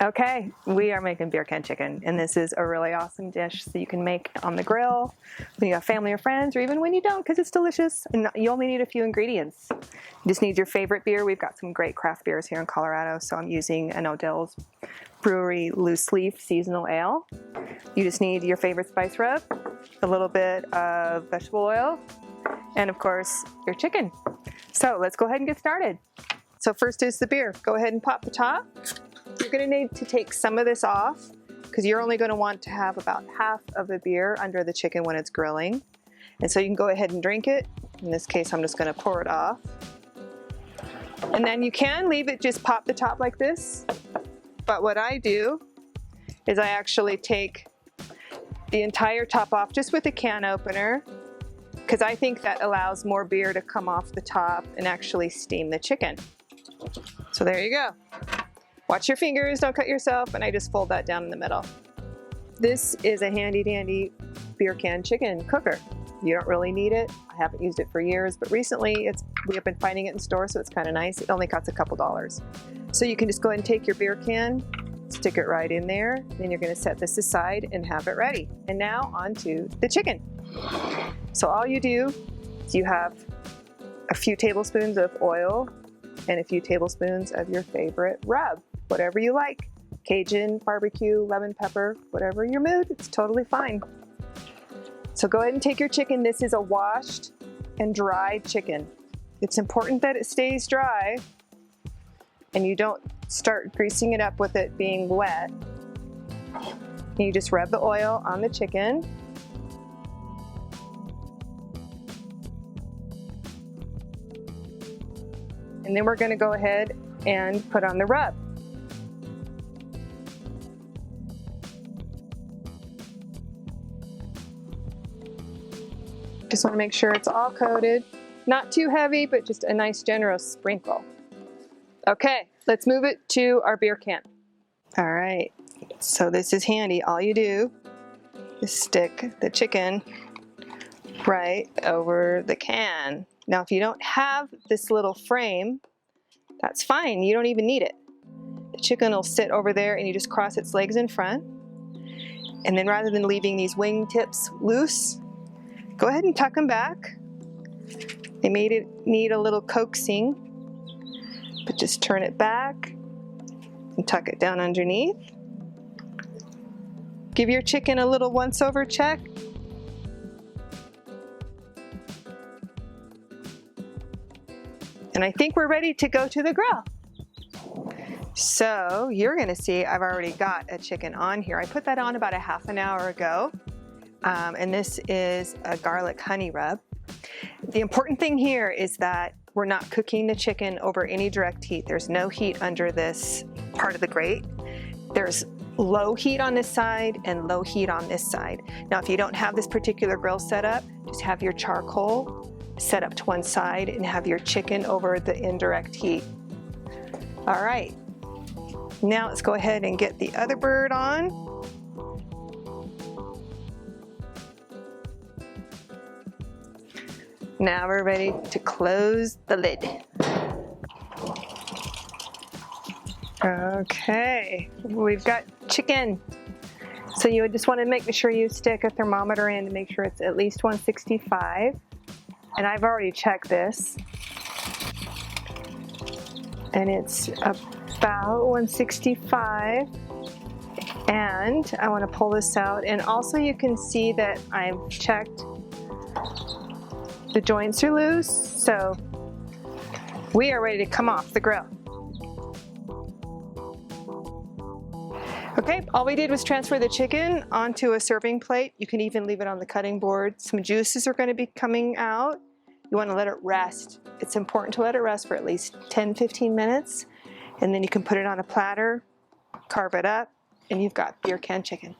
Okay, we are making beer can chicken, and this is a really awesome dish that you can make on the grill when you have family or friends, or even when you don't, because it's delicious. And you only need a few ingredients. You just need your favorite beer. We've got some great craft beers here in Colorado, so I'm using an Odell's Brewery Loose Leaf Seasonal Ale. You just need your favorite spice rub, a little bit of vegetable oil, and of course, your chicken. So let's go ahead and get started. So first is the beer. Go ahead and pop the top. You're going to need to take some of this off because you're only going to want to have about half of the beer under the chicken when it's grilling. And so you can go ahead and drink it. In this case, I'm just going to pour it off. And then you can leave it, just pop the top like this. But what I do is I actually take the entire top off just with a can opener, because I think that allows more beer to come off the top and actually steam the chicken. So there you go. Watch your fingers, don't cut yourself, and I just fold that down in the middle. This is a handy dandy beer can chicken cooker. You don't really need it. I haven't used it for years, but recently we have been finding it in stores, so it's kind of nice. It only costs a couple dollars. So you can just go ahead and take your beer can, stick it right in there, then you're gonna set this aside and have it ready. And now on to the chicken. So all you do is you have a few tablespoons of oil and a few tablespoons of your favorite rub, whatever you like. Cajun, barbecue, lemon pepper, whatever your mood, it's totally fine. So go ahead and take your chicken. This is a washed and dried chicken. It's important that it stays dry and you don't start greasing it up with it being wet. And you just rub the oil on the chicken. And then we're going to go ahead and put on the rub. Just want to make sure it's all coated. Not too heavy, but just a nice generous sprinkle. Okay, let's move it to our beer can. All right, so this is handy. All you do is stick the chicken right over the can. Now, if you don't have this little frame, that's fine. You don't even need it. The chicken will sit over there and you just cross its legs in front. And then rather than leaving these wing tips loose, go ahead and tuck them back. They may need a little coaxing, but just turn it back and tuck it down underneath. Give your chicken a little once-over check. And I think we're ready to go to the grill. So you're gonna see I've already got a chicken on here. I put that on about a half an hour ago. And this is a garlic honey rub. The important thing here is that we're not cooking the chicken over any direct heat. There's no heat under this part of the grate. There's low heat on this side and low heat on this side. Now, if you don't have this particular grill set up, just have your charcoal set up to one side and have your chicken over the indirect heat. All right, now let's go ahead and get the other bird on. Now we're ready to close the lid. Okay, we've got chicken. So you just want to make sure you stick a thermometer in to make sure it's at least 165. And I've already checked this. And it's about 165. And I want to pull this out. And also you can see that I've checked the joints are loose. So we are ready to come off the grill. Okay, all we did was transfer the chicken onto a serving plate. You can even leave it on the cutting board. Some juices are going to be coming out. You want to let it rest. It's important to let it rest for at least 10-15 minutes. And then you can put it on a platter, carve it up, and you've got beer can chicken.